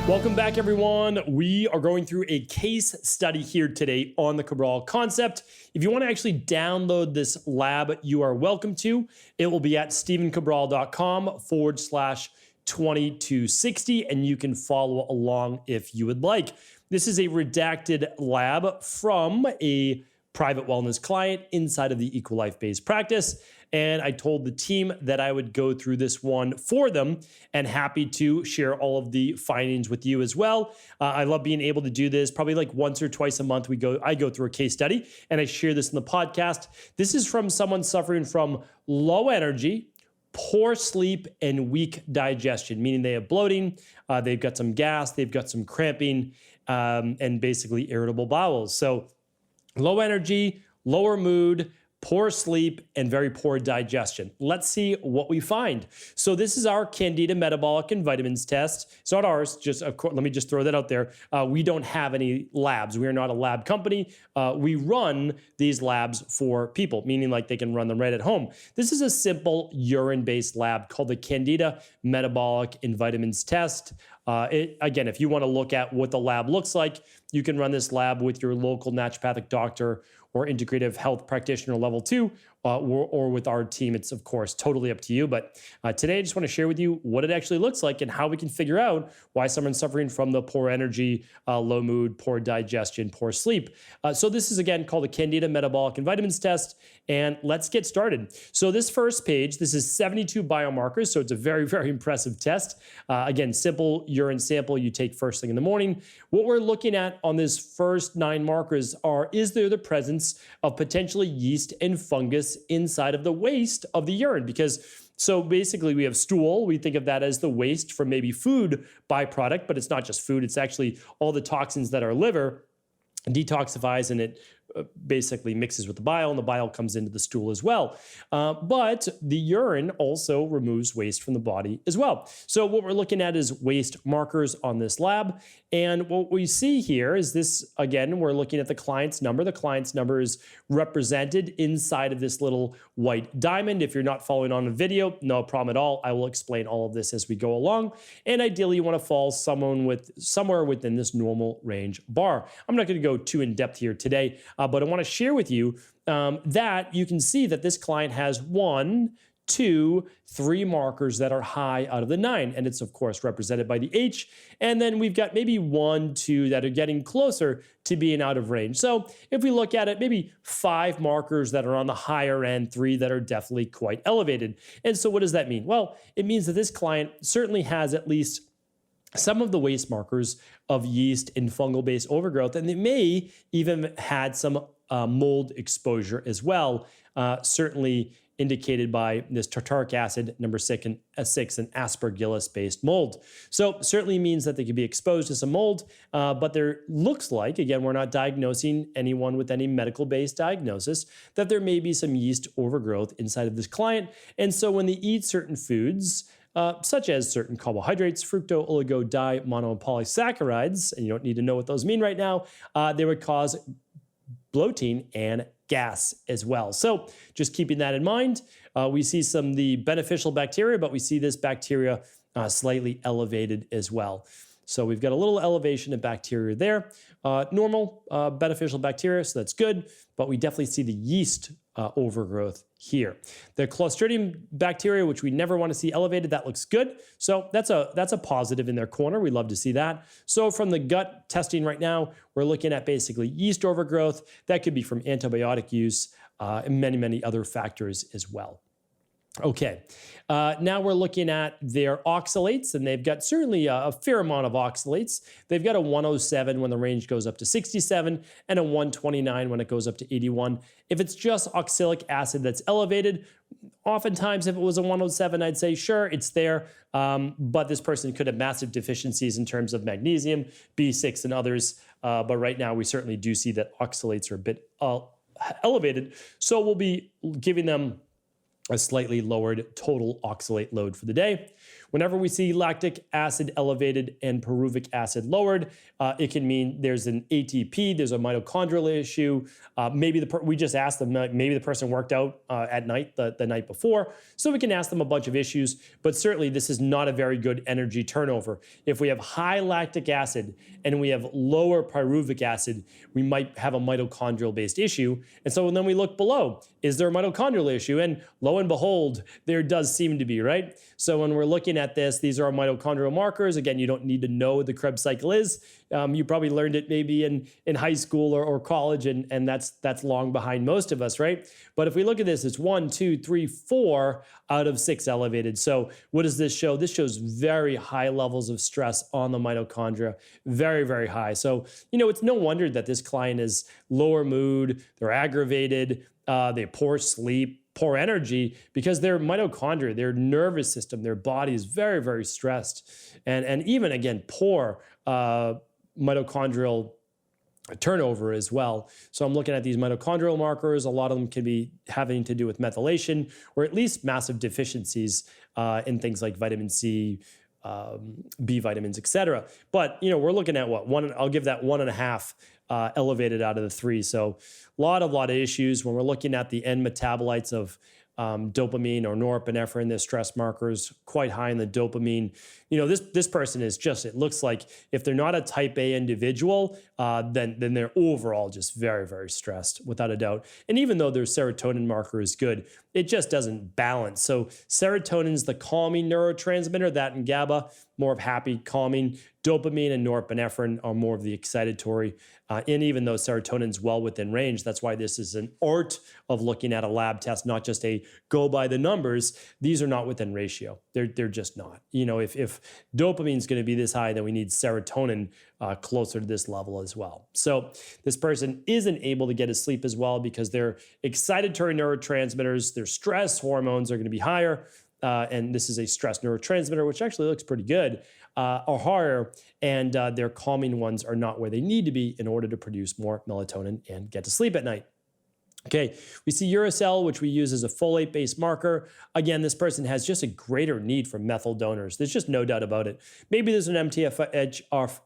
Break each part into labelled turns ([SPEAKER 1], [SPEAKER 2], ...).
[SPEAKER 1] Welcome back, everyone. We are going through a case study here today on the Cabral concept. If you want to actually download this lab, you are welcome to. It will be at stephencabral.com/2260, and you can follow along if you would like. This is a redacted lab from a private wellness client inside of the Equilife-based practice. And I told the team that I would go through this one for them, and happy to share all of the findings with you as well. I love being able to do this. Probably like once or twice a month, I go through a case study and I share this in the podcast. This is from someone suffering from low energy, poor sleep, and weak digestion, meaning they have bloating, they've got some gas, they've got some cramping, and basically irritable bowels. So low energy, lower mood, poor sleep, and very poor digestion. Let's see what we find. So this is our Candida Metabolic and Vitamins test. It's not ours, just of course, let me just throw that out there. We don't have any labs. We are not a lab company. We run these labs for people, meaning like they can run them right at home. This is a simple urine-based lab called the Candida Metabolic and Vitamins test. Again, if you want to look at what the lab looks like, you can run this lab with your local naturopathic doctor or integrative health practitioner level 2, or with our team. It's, of course, totally up to you. But today, I just want to share with you what it actually looks like and how we can figure out why someone's suffering from the poor energy, low mood, poor digestion, poor sleep. So this is, again, called the Candida Metabolic and Vitamins test. And let's get started. So this first page, this is 72 biomarkers. So it's a very, very impressive test. Again, simple urine sample you take first thing in the morning. What we're looking at on this first 9 markers are, is there the presence of potentially yeast and fungus inside of the waste of the urine? Because so basically we have stool. We think of that as the waste from maybe food byproduct, but it's not just food. It's actually all the toxins that our liver detoxifies, and it basically mixes with the bile, and the bile comes into the stool as well. But the urine also removes waste from the body as well. So what we're looking at is waste markers on this lab. And what we see here is this, again, we're looking at the client's number. The client's number is represented inside of this little white diamond. If you're not following on a video, no problem at all. I will explain all of this as we go along. And ideally, you want to fall somewhere within this normal range bar. I'm not going to go too in depth here today, but I want to share with you that you can see that this client has 1, 2, 3 markers that are high out of the 9. And it's, of course, represented by the H. And then we've got maybe 1, 2 that are getting closer to being out of range. So if we look at it, maybe 5 markers that are on the higher end, 3 that are definitely quite elevated. And so what does that mean? Well, it means that this client certainly has at least some of the waste markers of yeast and fungal-based overgrowth, and they may even had some mold exposure as well, certainly indicated by this tartaric acid, number 6 and aspergillus-based mold. So certainly means that they could be exposed to some mold, but there looks like, again, we're not diagnosing anyone with any medical-based diagnosis, that there may be some yeast overgrowth inside of this client. And so when they eat certain foods, such as certain carbohydrates, fructo, oligo, di, mono, and polysaccharides, and you don't need to know what those mean right now, they would cause bloating and gas as well. So just keeping that in mind, we see some of the beneficial bacteria, but we see this bacteria slightly elevated as well. So we've got a little elevation of bacteria there. Normal beneficial bacteria, so that's good, but we definitely see the yeast overgrowth here. The Clostridium bacteria, which we never want to see elevated, that looks good. So that's a positive in their corner. We love to see that. So from the gut testing right now, we're looking at basically yeast overgrowth. That could be from antibiotic use and many, many other factors as well. Okay, now we're looking at their oxalates, and they've got certainly a fair amount of oxalates. They've got a 107 when the range goes up to 67, and a 129 when it goes up to 81. If it's just oxalic acid that's elevated, oftentimes if it was a 107, I'd say, sure, it's there, but this person could have massive deficiencies in terms of magnesium, B6, and others, but right now we certainly do see that oxalates are a bit elevated, so we'll be giving them a slightly lowered total oxalate load for the day. whenever we see lactic acid elevated and pyruvic acid lowered, it can mean there's an ATP, there's a mitochondrial issue. Maybe we just asked them, maybe the person worked out at night, the night before. So we can ask them a bunch of issues, but certainly this is not a very good energy turnover. If we have high lactic acid and we have lower pyruvic acid, we might have a mitochondrial-based issue. And so then we look below, is there a mitochondrial issue? And lo and behold, there does seem to be, right? So when we're looking at this, these are our mitochondrial markers. Again, you don't need to know what the Krebs cycle is. You probably learned it maybe in high school or college, and that's long behind most of us, right? But if we look at this, it's 1, 2, 3, 4 out of 6 elevated. So what does this show? This shows very high levels of stress on the mitochondria, very, very high. So, it's no wonder that this client is lower mood, they're aggravated, they have poor sleep, poor energy, because their mitochondria, their nervous system, their body is very, very stressed. And even, again, poor mitochondrial turnover as well. So I'm looking at these mitochondrial markers. A lot of them can be having to do with methylation, or at least massive deficiencies in things like vitamin C, B vitamins, etc. But we're looking at what I'll give that 1.5 elevated out of the 3. So a lot of issues when we're looking at the end metabolites of dopamine or norepinephrine. Their stress markers quite high in the dopamine. This person is just, it looks like if they're not a type A individual, then they're overall just very, very stressed, without a doubt. And even though their serotonin marker is good, it just doesn't balance. So serotonin's the calming neurotransmitter, that and GABA, more of happy, calming. Dopamine and norepinephrine are more of the excitatory. And even though serotonin's well within range, that's why this is an art of looking at a lab test, not just a go by the numbers. These are not within ratio. They're just not. If dopamine's going to be this high, then we need serotonin closer to this level as well. So this person isn't able to get to sleep as well because their excitatory neurotransmitters, their stress hormones are going to be higher. And this is a stress neurotransmitter, which actually looks pretty good, are higher, and their calming ones are not where they need to be in order to produce more melatonin and get to sleep at night. Okay, we see uracil, which we use as a folate-based marker. Again, this person has just a greater need for methyl donors. There's just no doubt about it. Maybe there's an MTHFR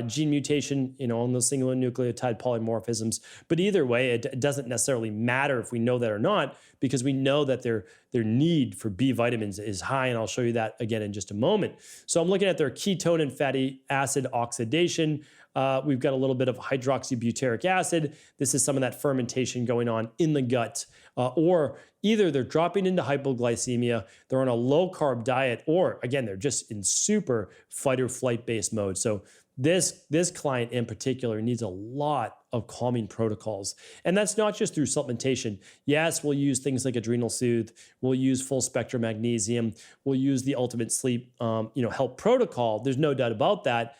[SPEAKER 1] gene mutation, on those single nucleotide polymorphisms. But either way, it doesn't necessarily matter if we know that or not, because we know that their need for B vitamins is high, and I'll show you that again in just a moment. So I'm looking at their ketone and fatty acid oxidation. We've got a little bit of hydroxybutyric acid. This is some of that fermentation going on in the gut. Or either they're dropping into hypoglycemia, they're on a low-carb diet, or again, they're just in super fight or flight-based mode. So this client in particular needs a lot of calming protocols. And that's not just through supplementation. Yes, we'll use things like Adrenal Soothe, we'll use full spectrum magnesium, we'll use the Ultimate Sleep Help protocol. There's no doubt about that.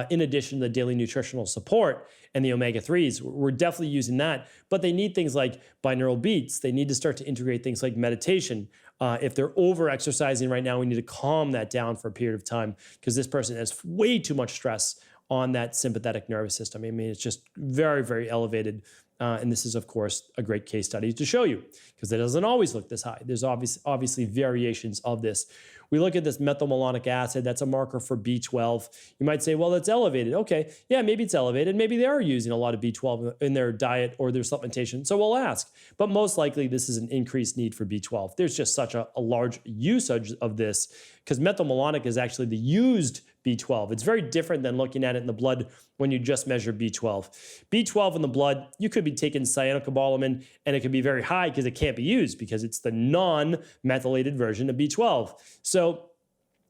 [SPEAKER 1] In addition to the daily nutritional support and the omega-3s, we're definitely using that. But they need things like binaural beats. They need to start to integrate things like meditation. If they're over-exercising right now, we need to calm that down for a period of time, because this person has way too much stress on that sympathetic nervous system. I mean, it's just very, very elevated. And this is, of course, a great case study to show you, because it doesn't always look this high. There's obviously variations of this. We look at this methylmalonic acid. That's a marker for B12. You might say, well, that's elevated. Okay, yeah, maybe it's elevated. Maybe they are using a lot of B12 in their diet or their supplementation. So we'll ask. But most likely, this is an increased need for B12. There's just such a large usage of this, because methylmalonic is actually the used B12. It's very different than looking at it in the blood when you just measure B12. B12 in the blood, you could be taking cyanocobalamin, and it could be very high because it can't be used because it's the non-methylated version of B12. So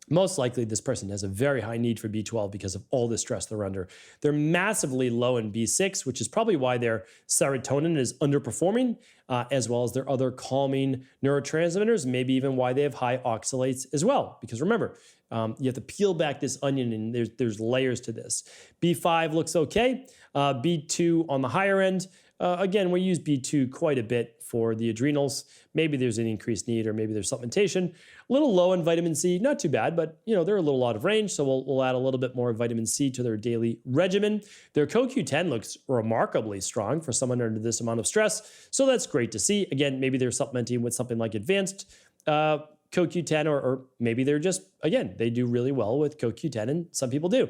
[SPEAKER 1] most likely this person has a very high need for B12 because of all the stress they're under. They're massively low in B6, which is probably why their serotonin is underperforming, as well as their other calming neurotransmitters, maybe even why they have high oxalates as well. Because remember, you have to peel back this onion, and there's layers to this. B5 looks okay. B2 on the higher end. Again, we use B2 quite a bit for the adrenals. Maybe there's an increased need, or maybe there's supplementation. A little low in vitamin C, not too bad, but they're a little out of range, so we'll add a little bit more vitamin C to their daily regimen. Their CoQ10 looks remarkably strong for someone under this amount of stress, so that's great to see. Again, maybe they're supplementing with something like advanced CoQ10, or maybe they're just, again, they do really well with CoQ10, and some people do.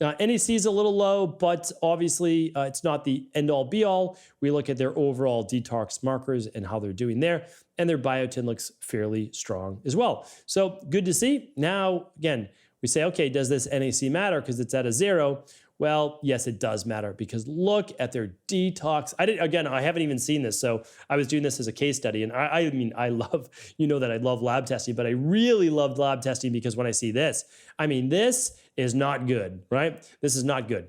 [SPEAKER 1] NAC is a little low, but obviously it's not the end all be all. We look at their overall detox markers and how they're doing there, and their biotin looks fairly strong as well. So good to see. Now, again, we say, okay, does this NAC matter because it's at a 0? Well, yes, it does matter, because look at their detox. I haven't even seen this. So I was doing this as a case study, and I love, that I love lab testing, but I really loved lab testing because when I see this, this is not good, right? This is not good.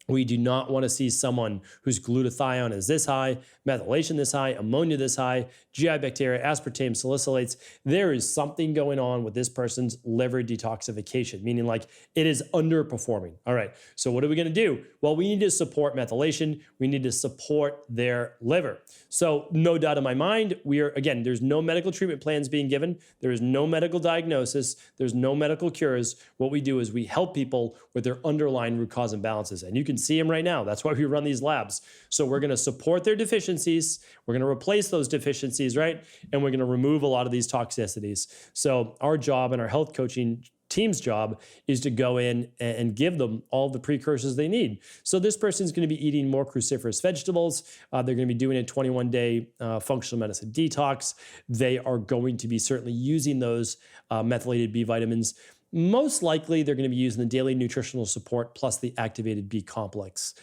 [SPEAKER 1] We do not want to see someone whose glutathione is this high, methylation this high, ammonia this high, GI bacteria, aspartame, salicylates. There is something going on with this person's liver detoxification, meaning like it is underperforming. All right, so what are we going to do? Well, we need to support methylation. We need to support their liver. So no doubt in my mind, there's no medical treatment plans being given. There is no medical diagnosis. There's no medical cures. What we do is we help people with their underlying root cause imbalances. And you can see them right now. That's why we run these labs. So we're going to support their deficiencies. We're going to replace those deficiencies, right? And we're going to remove a lot of these toxicities. So our job and our health coaching team's job is to go in and give them all the precursors they need. So this person's going to be eating more cruciferous vegetables. They're going to be doing a 21-day functional medicine detox. They are going to be certainly using those methylated B vitamins. Most likely, they're going to be using the daily nutritional support plus the activated B complex.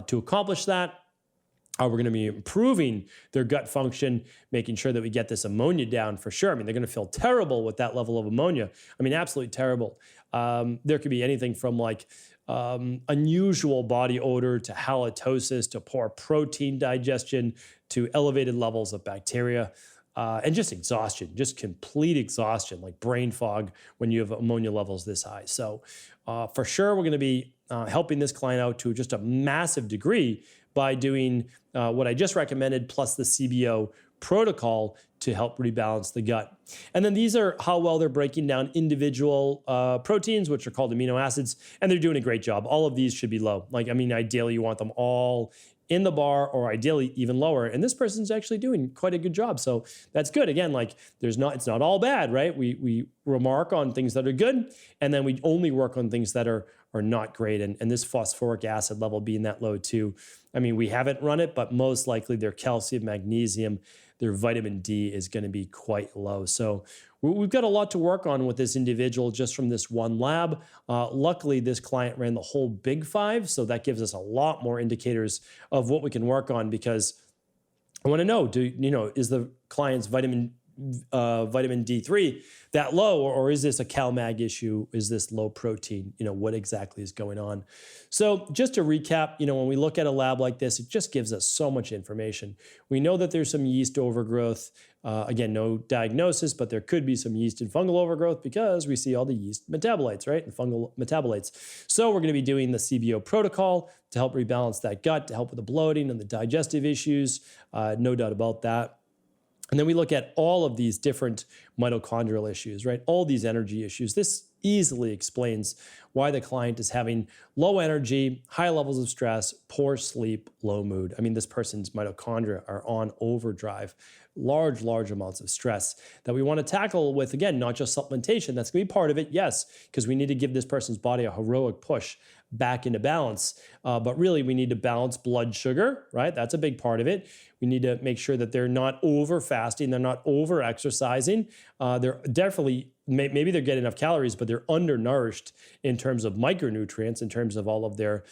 [SPEAKER 1] To accomplish that, we're going to be improving their gut function, making sure that we get this ammonia down for sure. They're going to feel terrible with that level of ammonia. Absolutely terrible. There could be anything from like unusual body odor to halitosis to poor protein digestion to elevated levels of bacteria. And just exhaustion, just complete exhaustion, like brain fog when you have ammonia levels this high. So for sure, we're going to be helping this client out to just a massive degree by doing what I just recommended, plus the CBO protocol to help rebalance the gut. And then these are how well they're breaking down individual proteins, which are called amino acids, and they're doing a great job. All of these should be low. Ideally, you want them all in the bar, or ideally even lower. And this person's actually doing quite a good job. So that's good. Again, it's not all bad, right? We remark on things that are good, and then we only work on things that are not great. And this phosphoric acid level being that low too. We haven't run it, but most likely their calcium, magnesium, their vitamin D is going to be quite low. So we've got a lot to work on with this individual just from this one lab. Luckily, this client ran the whole Big Five, so that gives us a lot more indicators of what we can work on, because I want to know, is the client's vitamin D3 that low, or is this a CalMag issue? Is this low protein? What exactly is going on? So just to recap, when we look at a lab like this, it just gives us so much information. We know that there's some yeast overgrowth. Again, no diagnosis, but there could be some yeast and fungal overgrowth because we see all the yeast metabolites, right? And fungal metabolites. So we're going to be doing the CBO protocol to help rebalance that gut, to help with the bloating and the digestive issues. No doubt about that. And then we look at all of these different mitochondrial issues, right? All these energy issues. This easily explains why the client is having low energy, high levels of stress, poor sleep, low mood. This person's mitochondria are on overdrive, large amounts of stress that we want to tackle with, again, not just supplementation. That's going to be part of it, yes, because we need to give this person's body a heroic push back into balance. But really, we need to balance blood sugar, right? That's a big part of it. We need to make sure that they're not over fasting, they're not over exercising. They're definitely, maybe they're getting enough calories, but they're undernourished in terms of micronutrients, in terms of all of their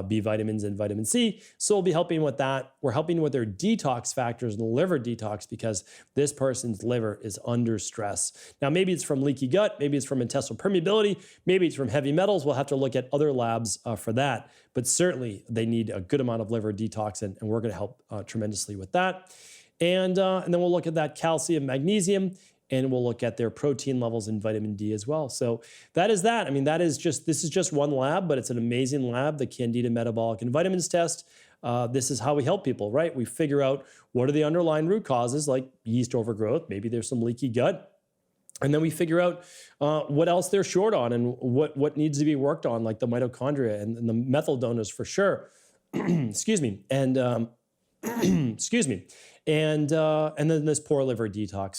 [SPEAKER 1] B vitamins and vitamin C. So we'll be helping with that. We're helping with their detox factors and the liver detox, because this person's liver is under stress. Now, maybe it's from leaky gut, maybe it's from intestinal permeability, maybe it's from heavy metals. We'll have to look at other labs for that. But certainly they need a good amount of liver detox, and we're going to help tremendously with that. And then we'll look at that calcium, magnesium, and we'll look at their protein levels and vitamin D as well. So that is that. This is just one lab, but it's an amazing lab, the Candida Metabolic and Vitamins test. This is how we help people, right? We figure out what are the underlying root causes, like yeast overgrowth. Maybe there's some leaky gut. And then we figure out what else they're short on and what needs to be worked on, like the mitochondria and the methyl donors for sure. Excuse me. And excuse me. and then this poor liver detox.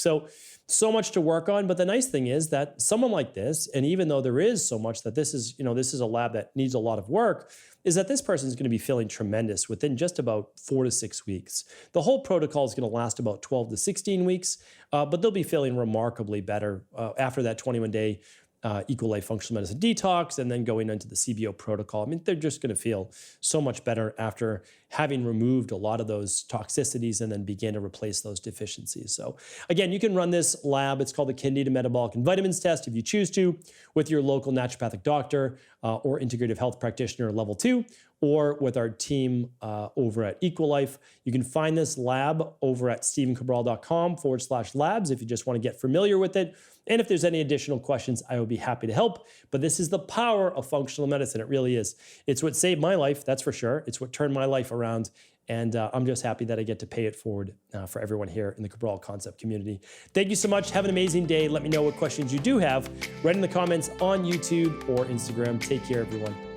[SPEAKER 1] So much to work on. But the nice thing is that someone like this, and even though there is so much that this is a lab that needs a lot of work, is that this person is going to be feeling tremendous within just about 4 to 6 weeks. The whole protocol is going to last about 12 to 16 weeks, but they'll be feeling remarkably better after that 21-day Equilife functional medicine detox and then going into the CBO protocol. I mean, they're just going to feel so much better after having removed a lot of those toxicities and then begin to replace those deficiencies. So again, you can run this lab. It's called the Candida Metabolic and Vitamins Test if you choose to with your local naturopathic doctor or integrative health practitioner level 2, or with our team over at Equilife. You can find this lab over at stephencabral.com/labs if you just want to get familiar with it. And if there's any additional questions, I would be happy to help. But this is the power of functional medicine. It really is. It's what saved my life, that's for sure. It's what turned my life around. And I'm just happy that I get to pay it forward for everyone here in the Cabral Concept community. Thank you so much. Have an amazing day. Let me know what questions you do have right in the comments on YouTube or Instagram. Take care, everyone.